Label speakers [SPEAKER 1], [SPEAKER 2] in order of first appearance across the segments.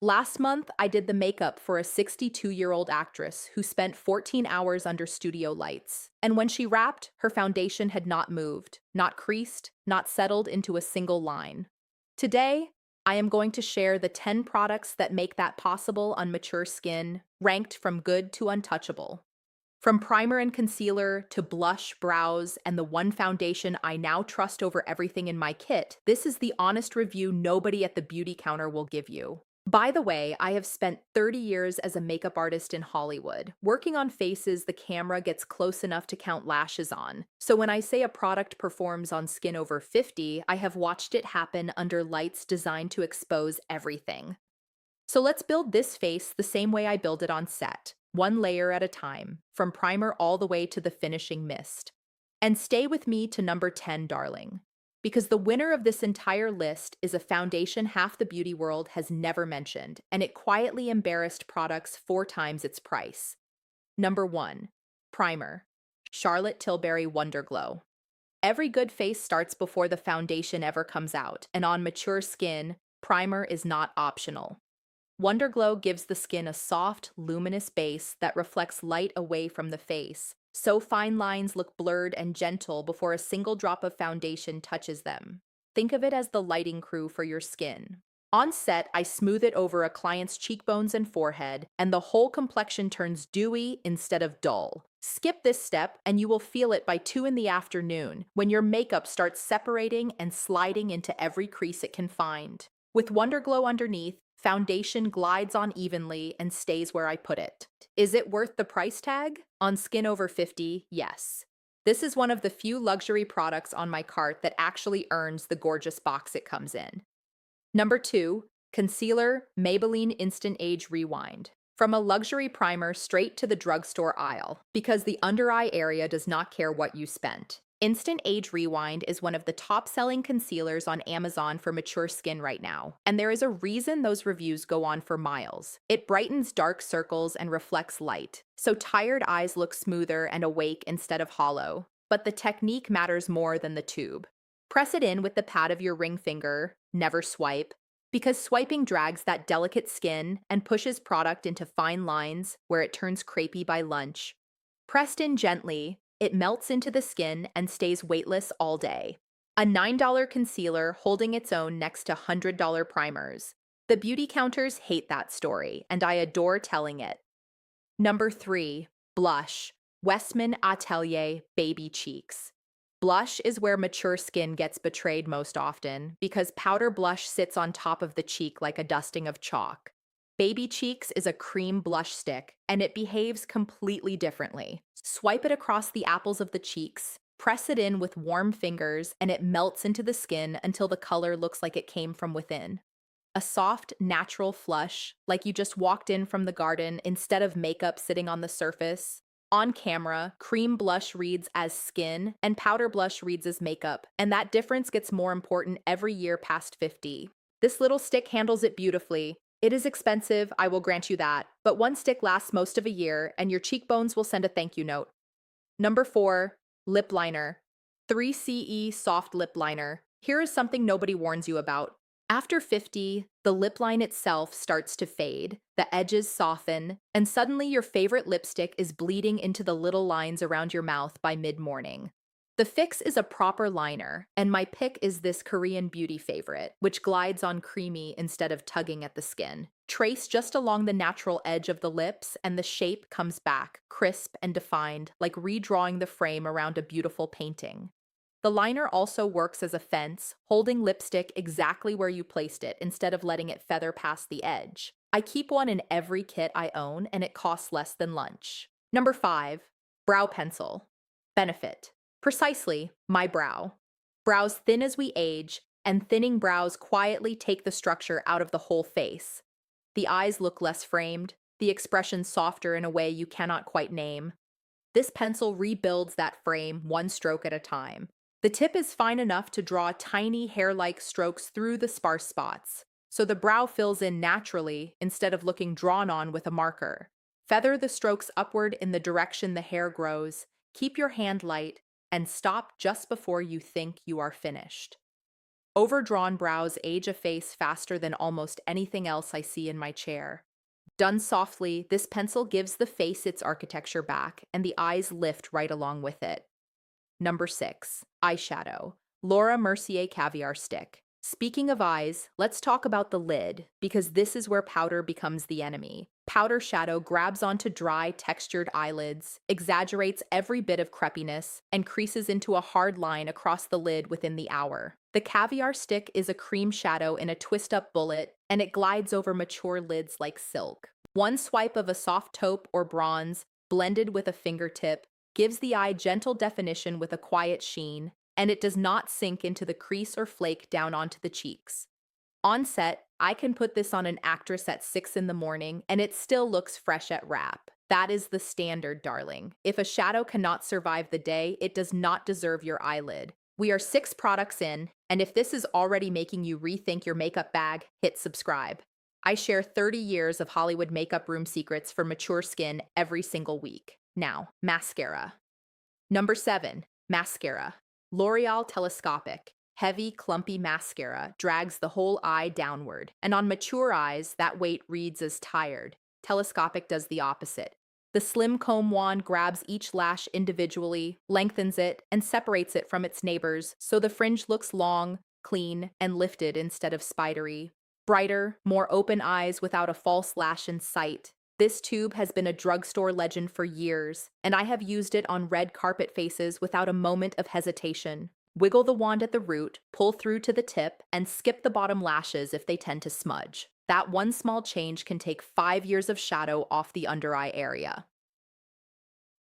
[SPEAKER 1] Last month, I did the makeup for a 62-year-old actress who spent 14 hours under studio lights. And when she wrapped, her foundation had not moved, not creased, not settled into a single line. Today, I am going to share the 10 products that make that possible on mature skin, ranked from good to untouchable. From primer and concealer to blush, brows, and the one foundation I now trust over everything in my kit, this is the honest review nobody at the beauty counter will give you. By the way, I have spent 30 years as a makeup artist in Hollywood, working on faces the camera gets close enough to count lashes on. So when I say a product performs on skin over 50, I have watched it happen under lights designed to expose everything. So let's build this face the same way I build it on set, one layer at a time, from primer all the way to the finishing mist. And stay with me to number 10, darling. Because the winner of this entire list is a foundation half the beauty world has never mentioned, and it quietly embarrassed products 4 times its price. Number 1. Primer. Charlotte Tilbury Wonder Glow. Every good face starts before the foundation ever comes out, and on mature skin, primer is not optional. Wonder Glow gives the skin a soft, luminous base that reflects light away from the face, so fine lines look blurred and gentle before a single drop of foundation touches them. Think of it as the lighting crew for your skin. On set, I smooth it over a client's cheekbones and forehead, and the whole complexion turns dewy instead of dull. Skip this step, and you will feel it by 2 in the afternoon, when your makeup starts separating and sliding into every crease it can find. With Wonder Glow underneath, foundation glides on evenly and stays where I put it. Is it worth the price tag? On skin over 50, yes. This is one of the few luxury products on my cart that actually earns the gorgeous box it comes in. Number 2, Concealer Maybelline Instant Age Rewind. From a luxury primer straight to the drugstore aisle, because the under eye area does not care what you spent. Instant Age Rewind is one of the top-selling concealers on Amazon for mature skin right now, and there is a reason those reviews go on for miles. It brightens dark circles and reflects light, so tired eyes look smoother and awake instead of hollow. But the technique matters more than the tube. Press it in with the pad of your ring finger, never swipe, because swiping drags that delicate skin and pushes product into fine lines where it turns crepey by lunch. Pressed in gently, it melts into the skin and stays weightless all day. A $9 concealer holding its own next to $100 primers. The beauty counters hate that story, and I adore telling it. Number 3. Blush. Westman Atelier Baby Cheeks. Blush is where mature skin gets betrayed most often because powder blush sits on top of the cheek like a dusting of chalk. Baby Cheeks is a cream blush stick, and it behaves completely differently. Swipe it across the apples of the cheeks, press it in with warm fingers, and it melts into the skin until the color looks like it came from within. A soft, natural flush, like you just walked in from the garden instead of makeup sitting on the surface. On camera, cream blush reads as skin, and powder blush reads as makeup, and that difference gets more important every year past 50. This little stick handles it beautifully. It is expensive, I will grant you that, but one stick lasts most of a year, and your cheekbones will send a thank you note. Number 4, lip liner. 3CE Soft Lip Liner. Here is something nobody warns you about. After 50, the lip line itself starts to fade, the edges soften, and suddenly your favorite lipstick is bleeding into the little lines around your mouth by mid-morning. The fix is a proper liner, and my pick is this Korean beauty favorite, which glides on creamy instead of tugging at the skin. Trace just along the natural edge of the lips, and the shape comes back, crisp and defined, like redrawing the frame around a beautiful painting. The liner also works as a fence, holding lipstick exactly where you placed it instead of letting it feather past the edge. I keep one in every kit I own, and it costs less than lunch. Number 5, brow pencil. Benefit. Precisely, my brow. Brows thin as we age, and thinning brows quietly take the structure out of the whole face. The eyes look less framed, the expression softer in a way you cannot quite name. This pencil rebuilds that frame one stroke at a time. The tip is fine enough to draw tiny hair-like strokes through the sparse spots, so the brow fills in naturally instead of looking drawn on with a marker. Feather the strokes upward in the direction the hair grows, keep your hand light, and stop just before you think you are finished. Overdrawn brows age a face faster than almost anything else I see in my chair. Done softly, this pencil gives the face its architecture back, and the eyes lift right along with it. Number 6. Eyeshadow. Laura Mercier Caviar Stick. Speaking of eyes, let's talk about the lid, because this is where powder becomes the enemy. Powder shadow grabs onto dry, textured eyelids, exaggerates every bit of crepiness, and creases into a hard line across the lid within the hour. The caviar stick is a cream shadow in a twist-up bullet, and it glides over mature lids like silk. One swipe of a soft taupe or bronze, blended with a fingertip, gives the eye gentle definition with a quiet sheen, and it does not sink into the crease or flake down onto the cheeks. On set, I can put this on an actress at 6 in the morning, and it still looks fresh at wrap. That is the standard, darling. If a shadow cannot survive the day, it does not deserve your eyelid. We are 6 products in, and if this is already making you rethink your makeup bag, hit subscribe. I share 30 years of Hollywood makeup room secrets for mature skin every single week. Now, mascara. Number 7. Mascara. L'Oreal Telescopic. Heavy, clumpy mascara drags the whole eye downward, and on mature eyes, that weight reads as tired. Telescopic does the opposite. The slim comb wand grabs each lash individually, lengthens it, and separates it from its neighbors so the fringe looks long, clean, and lifted instead of spidery. Brighter, more open eyes without a false lash in sight. This tube has been a drugstore legend for years, and I have used it on red carpet faces without a moment of hesitation. Wiggle the wand at the root, pull through to the tip, and skip the bottom lashes if they tend to smudge. That one small change can take 5 years of shadow off the under eye area.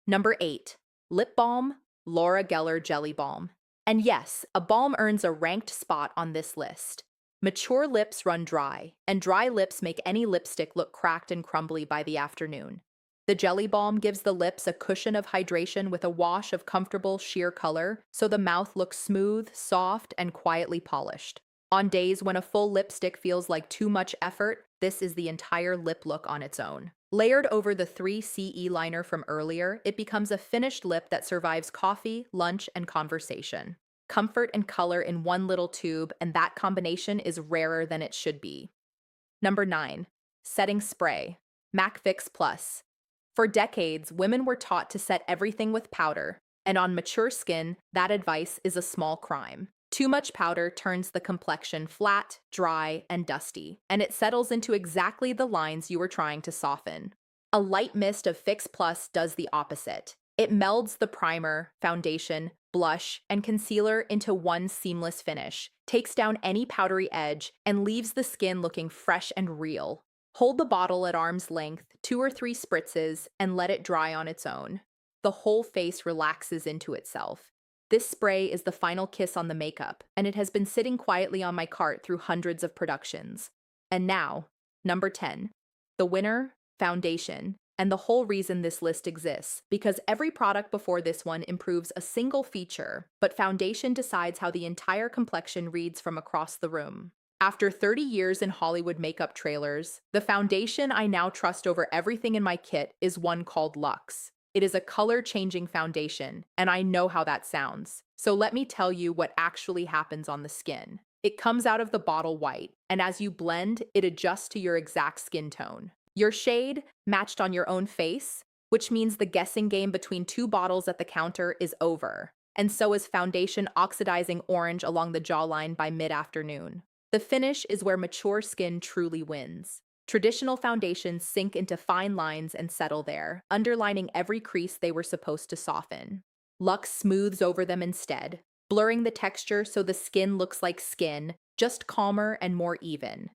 [SPEAKER 1] Number 8. Lip Balm, Laura Geller Jelly Balm. And yes, a balm earns a ranked spot on this list. Mature lips run dry, and dry lips make any lipstick look cracked and crumbly by the afternoon. The Jelly Balm gives the lips a cushion of hydration with a wash of comfortable, sheer color, so the mouth looks smooth, soft, and quietly polished. On days when a full lipstick feels like too much effort, this is the entire lip look on its own. Layered over the 3CE liner from earlier, it becomes a finished lip that survives coffee, lunch, and conversation. Comfort and color in one little tube, and that combination is rarer than it should be. Number 9. Setting Spray. MAC Fix Plus. For decades, women were taught to set everything with powder, and on mature skin, that advice is a small crime. Too much powder turns the complexion flat, dry, and dusty, and it settles into exactly the lines you were trying to soften. A light mist of Fix Plus does the opposite. It melds the primer, foundation, blush, and concealer into one seamless finish, takes down any powdery edge, and leaves the skin looking fresh and real. Hold the bottle at arm's length, 2 or 3 spritzes, and let it dry on its own. The whole face relaxes into itself. This spray is the final kiss on the makeup, and it has been sitting quietly on my cart through hundreds of productions. And now, number 10. The winner, foundation. And the whole reason this list exists, because every product before this one improves a single feature, but foundation decides how the entire complexion reads from across the room. After 30 years in Hollywood makeup trailers, the foundation I now trust over everything in my kit is one called Luxe. It is a color-changing foundation, and I know how that sounds. So let me tell you what actually happens on the skin. It comes out of the bottle white, and as you blend, it adjusts to your exact skin tone. Your shade, matched on your own face, which means the guessing game between 2 bottles at the counter is over. And so is foundation oxidizing orange along the jawline by mid-afternoon. The finish is where mature skin truly wins. Traditional foundations sink into fine lines and settle there, underlining every crease they were supposed to soften. Luxe smooths over them instead, blurring the texture so the skin looks like skin, just calmer and more even.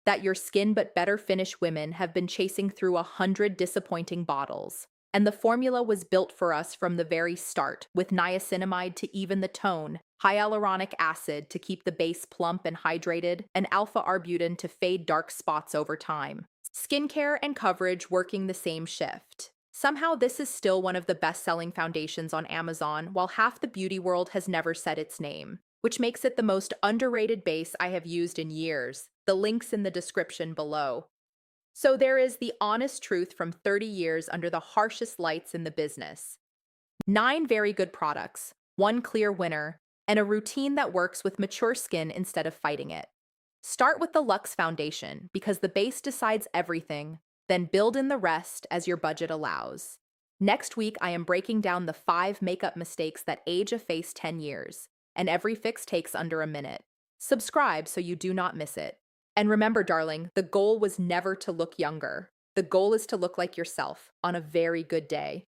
[SPEAKER 1] That your skin but better finish women have been chasing through 100 disappointing bottles. And the formula was built for us from the very start, with niacinamide to even the tone, hyaluronic acid to keep the base plump and hydrated, and alpha-arbutin to fade dark spots over time. Skincare and coverage working the same shift. Somehow this is still one of the best-selling foundations on Amazon, while half the beauty world has never said its name, which makes it the most underrated base I have used in years. The link's in the description below. So there is the honest truth from 30 years under the harshest lights in the business. 9 very good products, 1 clear winner, and a routine that works with mature skin instead of fighting it. Start with the Luxe foundation because the base decides everything, then build in the rest as your budget allows. Next week, I am breaking down the 5 makeup mistakes that age a face 10 years, and every fix takes under a minute. Subscribe so you do not miss it. And remember, darling, the goal was never to look younger. The goal is to look like yourself on a very good day.